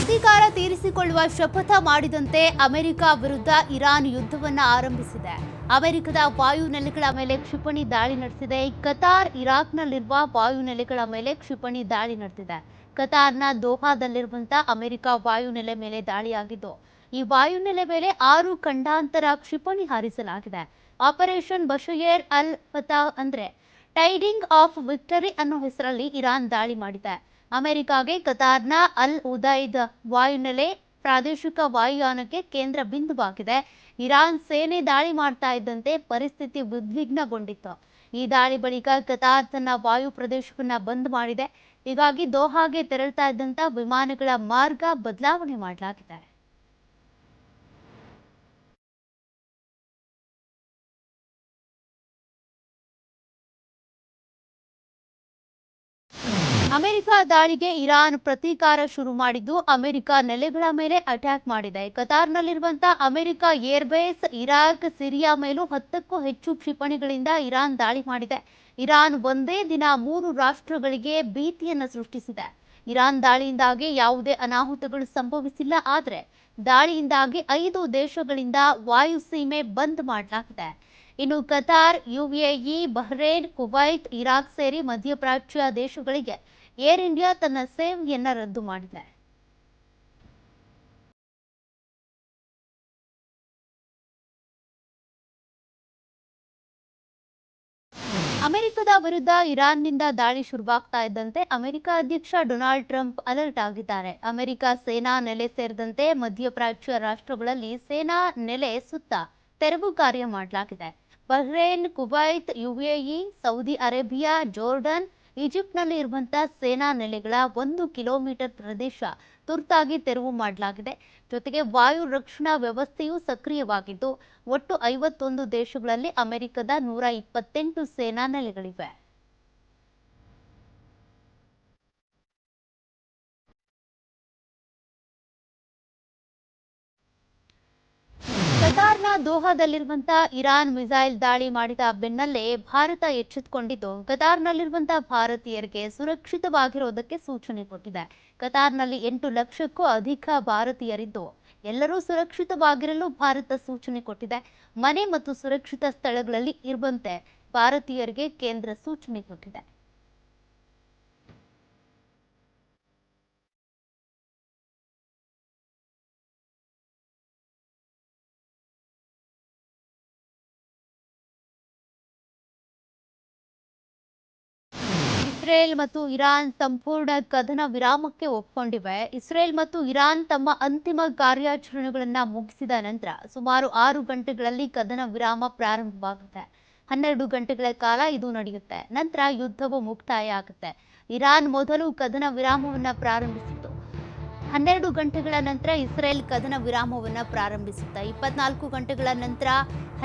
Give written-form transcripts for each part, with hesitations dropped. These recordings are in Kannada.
ಪ್ರತೀಕಾರ ತೀರಿಸಿಕೊಳ್ಳುವ ಶಪಥ ಮಾಡಿದಂತೆ ಅಮೆರಿಕ ವಿರುದ್ಧ ಇರಾನ್ ಯುದ್ಧವನ್ನು ಆರಂಭಿಸಿದೆ. ಅಮೆರಿಕದ ವಾಯುನೆಲೆಗಳ ಮೇಲೆ ಕ್ಷಿಪಣಿ ದಾಳಿ ನಡೆಸಿದೆ. ಕತಾರ್ ಇರಾಕ್ನಲ್ಲಿರುವ ವಾಯುನೆಲೆಗಳ ಮೇಲೆ ಕ್ಷಿಪಣಿ ದಾಳಿ ನಡೆದಿದೆ. ಕತಾರ್ನ ದೋಹಾದಲ್ಲಿರುವಂತಹ ಅಮೆರಿಕ ವಾಯುನೆಲೆ ಮೇಲೆ ದಾಳಿಯಾಗಿದ್ದು, ಈ ವಾಯುನೆಲೆ ಮೇಲೆ 6 ಖಂಡಾಂತರ ಕ್ಷಿಪಣಿ ಹಾರಿಸಲಾಗಿದೆ. ಆಪರೇಷನ್ ಬಶಯರ್ ಅಲ್ ಫತಾ ಅಂದ್ರೆ ಟೈಡಿಂಗ್ ಆಫ್ ವಿಕ್ಟರಿ ಅನ್ನೋ ಹೆಸರಲ್ಲಿ ಇರಾನ್ ದಾಳಿ ಮಾಡಿದೆ. ಅಮೆರಿಕಾಗೆ ಕತಾರ್ನ ಅಲ್ ಉದೈದ್ ವಾಯುನೆಲೆ ಪ್ರಾದೇಶಿಕ ವಾಯುಯಾನಕ್ಕೆ ಕೇಂದ್ರ ಬಿಂದುವಾಗಿದೆ. ಇರಾನ್ ಸೇನೆ ದಾಳಿ ಮಾಡ್ತಾ ಇದ್ದಂತೆ ಪರಿಸ್ಥಿತಿ ಉದ್ವಿಗ್ನಗೊಂಡಿತ್ತು. ಈ ದಾಳಿ ಬಳಿಕ ಕತಾರ್ ತನ್ನ ವಾಯು ಪ್ರದೇಶವನ್ನ ಬಂದ್ ಮಾಡಿದೆ. ಹೀಗಾಗಿ ದೋಹಾಗೆ ತೆರಳ್ತಾ ಇದ್ದಂತ ವಿಮಾನಗಳ ಮಾರ್ಗ ಬದಲಾವಣೆ ಮಾಡಲಾಗಿದೆ. ಅಮೆರಿಕ ದಾಳಿಗೆ ಇರಾನ್ ಪ್ರತೀಕಾರ ಶುರು ಮಾಡಿದ್ದು, ಅಮೆರಿಕ ನೆಲೆಗಳ ಮೇಲೆ ಅಟ್ಯಾಕ್ ಮಾಡಿದೆ. ಕತಾರ್ನಲ್ಲಿರುವಂತಹ ಅಮೆರಿಕ ಏರ್ಬೇಸ್, ಇರಾಕ್, ಸಿರಿಯಾ ಮೇಲೂ 10ಕ್ಕೂ ಹೆಚ್ಚು ಕ್ಷಿಪಣಿಗಳಿಂದ ಇರಾನ್ ದಾಳಿ ಮಾಡಿದೆ. ಇರಾನ್ ಒಂದೇ ದಿನ 3 ರಾಷ್ಟ್ರಗಳಿಗೆ ಭೀತಿಯನ್ನು ಸೃಷ್ಟಿಸಿದೆ. ಇರಾನ್ ದಾಳಿಯಿಂದಾಗಿ ಯಾವುದೇ ಅನಾಹುತಗಳು ಸಂಭವಿಸಿಲ್ಲ. ಆದರೆ ದಾಳಿಯಿಂದಾಗಿ 5 ದೇಶಗಳಿಂದ ವಾಯುಸೀಮೆ ಬಂದ್ ಮಾಡಲಾಗಿದೆ. ಇನ್ನು Qatar, UAE, Bahrain, Kuwait, Iraq ಸೇರಿ ಮಧ್ಯಪ್ರಾಚ್ಯ ದೇಶಗಳಿಗೆ ಏರ್ ಇಂಡಿಯಾ ತನ್ನ ಸೇವೆಯನ್ನ ರದ್ದು ಮಾಡಿದೆ. ಅಮೆರಿಕದ ವಿರುದ್ಧ ಇರಾನ್ನಿಂದ ದಾಳಿ ಶುರುವಾಗ್ತಾ ಇದ್ದಂತೆ ಅಮೆರಿಕ ಅಧ್ಯಕ್ಷ ಡೊನಾಲ್ಡ್ ಟ್ರಂಪ್ ಅಲರ್ಟ್ ಆಗಿದ್ದಾರೆ. ಅಮೆರಿಕ ಸೇನಾ ನೆಲೆ ಸೇರಿದಂತೆ ಮಧ್ಯಪ್ರಾಚ್ಯ ರಾಷ್ಟ್ರಗಳಲ್ಲಿ ಸೇನಾ ನೆಲೆ ಸುತ್ತ ತೆರವು ಕಾರ್ಯ ಮಾಡಲಾಗಿದೆ. Bahrain, Kuwait, UAE, Saudi Arabia, Jordan, ಈಜಿಪ್ಟ್ನಲ್ಲಿ ಇರುವಂತಹ ಸೇನಾ ನೆಲೆಗಳ 1 ಕಿಲೋಮೀಟರ್ ಪ್ರದೇಶ ತುರ್ತಾಗಿ ತೆರವು ಮಾಡಲಾಗಿದೆ. ಜೊತೆಗೆ ವಾಯು ರಕ್ಷಣಾ ವ್ಯವಸ್ಥೆಯೂ ಸಕ್ರಿಯವಾಗಿದ್ದು, ಒಟ್ಟು 51 ದೇಶಗಳಲ್ಲಿ ಅಮೆರಿಕದ 128 ಸೇನಾ ನೆಲೆಗಳಿವೆ. ಕತಾರ್ನ ದೋಹಾದಲ್ಲಿರುವಂತಹ ಇರಾನ್ ಮಿಸೈಲ್ ದಾಳಿ ಮಾಡಿದ ಬೆನ್ನಲ್ಲೇ ಭಾರತ ಎಚ್ಚೆತ್ತುಕೊಂಡಿದ್ದು, ಕತಾರ್ನಲ್ಲಿರುವಂತಹ ಭಾರತೀಯರಿಗೆ ಸುರಕ್ಷಿತವಾಗಿರೋದಕ್ಕೆ ಸೂಚನೆ ಕೊಟ್ಟಿದೆ. ಕತಾರ್ನಲ್ಲಿ 8 ಲಕ್ಷಕ್ಕೂ ಅಧಿಕ ಭಾರತೀಯರಿದ್ದು, ಎಲ್ಲರೂ ಸುರಕ್ಷಿತವಾಗಿರಲು ಭಾರತ ಸೂಚನೆ ಕೊಟ್ಟಿದೆ. ಮನೆ ಮತ್ತು ಸುರಕ್ಷಿತ ಸ್ಥಳಗಳಲ್ಲಿ ಇರುವಂತೆ ಭಾರತೀಯರಿಗೆ ಕೇಂದ್ರ ಸೂಚನೆ ಕೊಟ್ಟಿದೆ. ಇಸ್ರೇಲ್ ಮತ್ತು ಇರಾನ್ ಸಂಪೂರ್ಣ ಕದನ ವಿರಾಮಕ್ಕೆ ಒಪ್ಪಿಕೊಂಡಿವೆ. ಇಸ್ರೇಲ್ ಮತ್ತು ಇರಾನ್ ತಮ್ಮ ಅಂತಿಮ ಕಾರ್ಯಾಚರಣೆಗಳನ್ನ ಮುಗಿಸಿದ ನಂತರ ಸುಮಾರು 6 ಗಂಟೆಗಳಲ್ಲಿ ಕದನ ವಿರಾಮ ಪ್ರಾರಂಭವಾಗುತ್ತೆ. 12 ಗಂಟೆಗಳ ಕಾಲ ಇದು ನಡೆಯುತ್ತೆ. ನಂತರ ಯುದ್ಧವು ಮುಕ್ತಾಯ ಆಗುತ್ತೆ. ಇರಾನ್ ಮೊದಲು ಕದನ ವಿರಾಮವನ್ನ ಪ್ರಾರಂಭಿಸಿತು. 12 ಗಂಟೆಗಳ ನಂತರ ಇಸ್ರೇಲ್ ಕದನ ವಿರಾಮವನ್ನ ಪ್ರಾರಂಭಿಸುತ್ತೆ. 24 ಗಂಟೆಗಳ ನಂತರ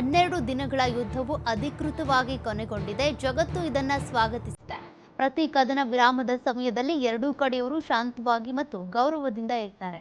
12 ದಿನಗಳ ಯುದ್ಧವು ಅಧಿಕೃತವಾಗಿ ಕೊನೆಗೊಂಡಿದೆ. ಜಗತ್ತು ಇದನ್ನ ಸ್ವಾಗತಿಸಿದೆ. ಪ್ರತಿ ಕದನ ವಿರಾಮದ ಸಮಯದಲ್ಲಿ ಎರಡೂ ಕಡೆಯವರು ಶಾಂತವಾಗಿ ಮತ್ತು ಗೌರವದಿಂದ ಇರ್ತಾರೆ.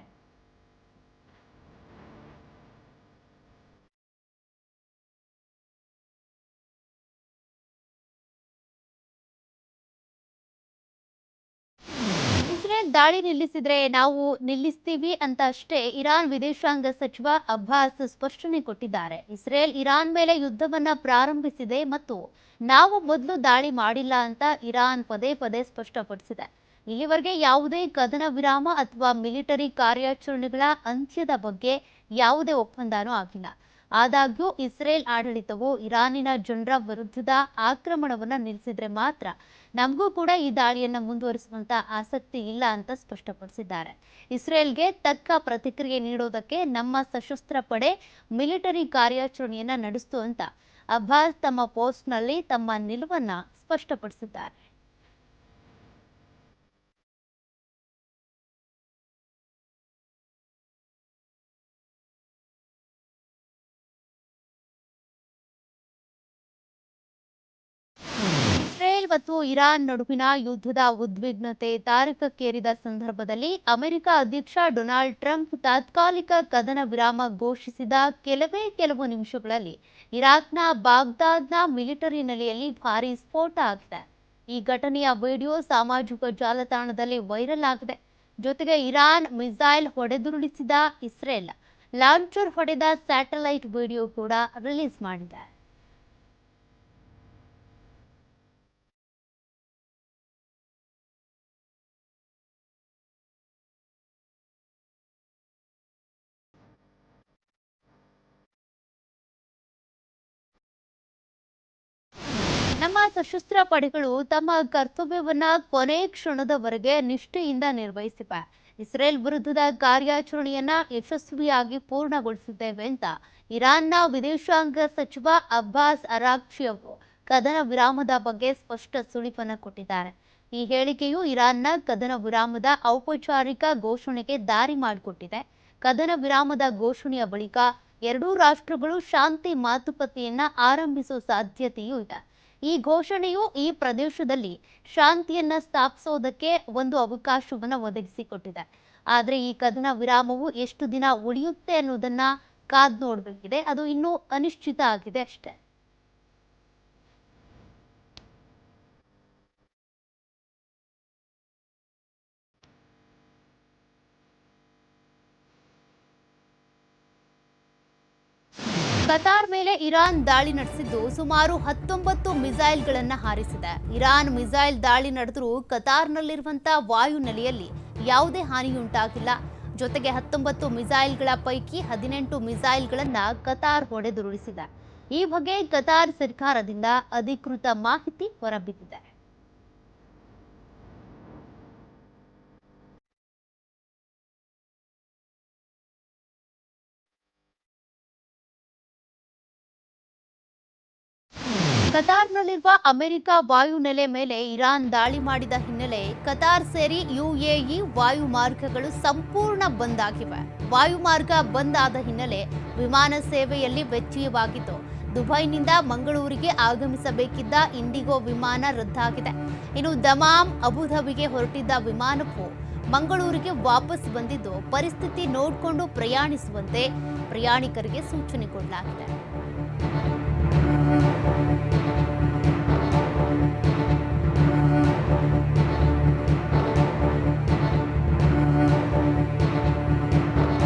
ಇಸ್ರೇಲ್ ದಾಳಿ ನಿಲ್ಲಿಸಿದ್ರೆ ನಾವು ನಿಲ್ಲಿಸ್ತೀವಿ ಅಂತ ಅಷ್ಟೇ ಇರಾನ್ ವಿದೇಶಾಂಗ ಸಚಿವ ಅಬ್ಬಾಸ್ ಸ್ಪಷ್ಟನೆ ಕೊಟ್ಟಿದ್ದಾರೆ. ಇಸ್ರೇಲ್ ಇರಾನ್ ಮೇಲೆ ಯುದ್ಧವನ್ನ ಪ್ರಾರಂಭಿಸಿದೆ ಮತ್ತು ನಾವು ಮೊದಲು ದಾಳಿ ಮಾಡಿಲ್ಲ ಅಂತ ಇರಾನ್ ಪದೇ ಪದೇ ಸ್ಪಷ್ಟಪಡಿಸಿದೆ. ಇಲ್ಲಿವರೆಗೆ ಯಾವುದೇ ಕದನ ವಿರಾಮ ಅಥವಾ ಮಿಲಿಟರಿ ಕಾರ್ಯಾಚರಣೆಗಳ ಅಂತ್ಯದ ಬಗ್ಗೆ ಯಾವುದೇ ಒಪ್ಪಂದನೂ ಆಗಿಲ್ಲ. ಆದಾಗ್ಯೂ ಇಸ್ರೇಲ್ ಆಡಳಿತವು ಇರಾನಿನ ಜನರ ವಿರುದ್ಧದ ಆಕ್ರಮಣವನ್ನ ನಿಲ್ಲಿಸಿದ್ರೆ ಮಾತ್ರ ನಮಗೂ ಕೂಡ ಈ ದಾಳಿಯನ್ನ ಮುಂದುವರಿಸುವಂತ ಆಸಕ್ತಿ ಇಲ್ಲ ಅಂತ ಸ್ಪಷ್ಟಪಡಿಸಿದ್ದಾರೆ. ಇಸ್ರೇಲ್ಗೆ ತಕ್ಕ ಪ್ರತಿಕ್ರಿಯೆ ನೀಡೋದಕ್ಕೆ ನಮ್ಮ ಸಶಸ್ತ್ರ ಪಡೆ ಮಿಲಿಟರಿ ಕಾರ್ಯಾಚರಣೆಯನ್ನ ನಡೆಸಿತು ಅಂತ ಅಬ್ಬಾಸ್ ತಮ್ಮ ಪೋಸ್ಟ್ನಲ್ಲಿ ತಮ್ಮ ನಿಲುವನ್ನ ಸ್ಪಷ್ಟಪಡಿಸಿದ್ದಾರೆ. ಇಸ್ರೇಲ್ ಮತ್ತು ಇರಾನ್ ನಡುವಿನ ಯುದ್ಧದ ಉದ್ವಿಗ್ನತೆ ತಾರಕಕ್ಕೇರಿದ ಸಂದರ್ಭದಲ್ಲಿ ಅಮೆರಿಕ ಅಧ್ಯಕ್ಷ ಡೊನಾಲ್ಡ್ ಟ್ರಂಪ್ ತಾತ್ಕಾಲಿಕ ಕದನ ವಿರಾಮ ಘೋಷಿಸಿದ ಕೆಲವು ನಿಮಿಷಗಳಲ್ಲಿ ಇರಾಕ್ನ ಬಾಗ್ದಾದ್ನ ಮಿಲಿಟರಿ ನೆಲೆಯಲ್ಲಿ ಭಾರೀ ಸ್ಫೋಟ ಆಗಿದೆ. ಈ ಘಟನೆಯ ವಿಡಿಯೋ ಸಾಮಾಜಿಕ ಜಾಲತಾಣದಲ್ಲಿ ವೈರಲ್ ಆಗಿದೆ. ಜೊತೆಗೆ ಇರಾನ್ ಮಿಸೈಲ್ ಹೊಡೆದುರುಳಿಸಿದ ಇಸ್ರೇಲ್ ಲಾಂಚರ್ ಹೊಡೆದ ಸ್ಯಾಟಲೈಟ್ ವಿಡಿಯೋ ಕೂಡ ರಿಲೀಸ್ ಮಾಡಿದೆ. ನಮ್ಮ ಸಶಸ್ತ್ರ ಪಡೆಗಳು ತಮ್ಮ ಕರ್ತವ್ಯವನ್ನ ಕೊನೆ ಕ್ಷಣದವರೆಗೆ ನಿಷ್ಠೆಯಿಂದ ನಿರ್ವಹಿಸಿವೆ. ಇಸ್ರೇಲ್ ವಿರುದ್ಧದ ಕಾರ್ಯಾಚರಣೆಯನ್ನ ಯಶಸ್ವಿಯಾಗಿ ಪೂರ್ಣಗೊಳಿಸಿದ್ದೇವೆ ಅಂತ ಇರಾನ್ನ ವಿದೇಶಾಂಗ ಸಚಿವ ಅಬ್ಬಾಸ್ ಅರಾಗ್ಚಿ ಅವರು ಕದನ ವಿರಾಮದ ಬಗ್ಗೆ ಸ್ಪಷ್ಟ ಸುಳಿವನ್ನ ಕೊಟ್ಟಿದ್ದಾರೆ. ಈ ಹೇಳಿಕೆಯು ಇರಾನ್ನ ಕದನ ವಿರಾಮದ ಔಪಚಾರಿಕ ಘೋಷಣೆಗೆ ದಾರಿ ಮಾಡಿಕೊಟ್ಟಿದೆ. ಕದನ ವಿರಾಮದ ಘೋಷಣೆಯ ಬಳಿಕ ಎರಡೂ ರಾಷ್ಟ್ರಗಳು ಶಾಂತಿ ಮಾತುಕತೆಯನ್ನ ಆರಂಭಿಸುವ ಸಾಧ್ಯತೆಯೂ ಇದೆ. ಈ ಘೋಷಣೆಯು ಈ ಪ್ರದೇಶದಲ್ಲಿ ಶಾಂತಿಯನ್ನ ಸ್ಥಾಪಿಸೋದಕ್ಕೆ ಒಂದು ಅವಕಾಶವನ್ನ ಒದಗಿಸಿಕೊಟ್ಟಿದೆ. ಆದ್ರೆ ಈ ಕದನ ವಿರಾಮವು ಎಷ್ಟು ದಿನ ಉಳಿಯುತ್ತೆ ಅನ್ನೋದನ್ನ ಕಾದ್ ನೋಡ್ಬೇಕಿದೆ. ಅದು ಇನ್ನೂ ಅನಿಶ್ಚಿತ ಆಗಿದೆ ಅಷ್ಟೇ. ಕತಾರ್ ಮೇಲೆ ಇರಾನ್ ದಾಳಿ ನಡೆಸಿದ್ದು ಸುಮಾರು 19 ಮಿಸೈಲ್ಗಳನ್ನು ಹಾರಿಸಿದೆ. ಇರಾನ್ ಮಿಸೈಲ್ ದಾಳಿ ನಡೆದರೂ ಕತಾರ್ನಲ್ಲಿರುವಂತಹ ವಾಯುನೆಲೆಯಲ್ಲಿ ಯಾವುದೇ ಹಾನಿಯುಂಟಾಗಿಲ್ಲ. ಜೊತೆಗೆ 19 ಮಿಸೈಲ್ಗಳ ಪೈಕಿ 18 ಮಿಸೈಲ್ಗಳನ್ನ ಕತಾರ್ ಹೊಡೆದುರುಳಿಸಿದೆ. ಈ ಬಗ್ಗೆ ಕತಾರ್ ಸರ್ಕಾರದಿಂದ ಅಧಿಕೃತ ಮಾಹಿತಿ ಹೊರಬಿದ್ದಿದೆ. ಕತಾರ್ನಲ್ಲಿರುವ ಅಮೆರಿಕ ವಾಯುನೆಲೆ ಮೇಲೆ ಇರಾನ್ ದಾಳಿ ಮಾಡಿದ ಹಿನ್ನೆಲೆ ಕತಾರ್ ಸೇರಿ ಯುಎಇ ವಾಯು ಮಾರ್ಗಗಳು ಸಂಪೂರ್ಣ ಬಂದ್ ಆಗಿವೆ. ವಾಯುಮಾರ್ಗ ಬಂದ್ ಆದ ಹಿನ್ನೆಲೆ ವಿಮಾನ ಸೇವೆಯಲ್ಲಿ ವ್ಯತ್ಯಯವಾಗಿತ್ತು. ದುಬೈನಿಂದ ಮಂಗಳೂರಿಗೆ ಆಗಮಿಸಬೇಕಿದ್ದ ಇಂಡಿಗೋ ವಿಮಾನ ರದ್ದಾಗಿದೆ. ಇನ್ನು ದಮಾಮ್ ಅಬುಧಾಬಿಗೆ ಹೊರಟಿದ್ದ ವಿಮಾನವು ಮಂಗಳೂರಿಗೆ ವಾಪಸ್ ಬಂದಿದ್ದು ಪರಿಸ್ಥಿತಿ ನೋಡಿಕೊಂಡು ಪ್ರಯಾಣಿಸುವಂತೆ ಪ್ರಯಾಣಿಕರಿಗೆ ಸೂಚನೆ ಕೊಡಲಾಗಿದೆ.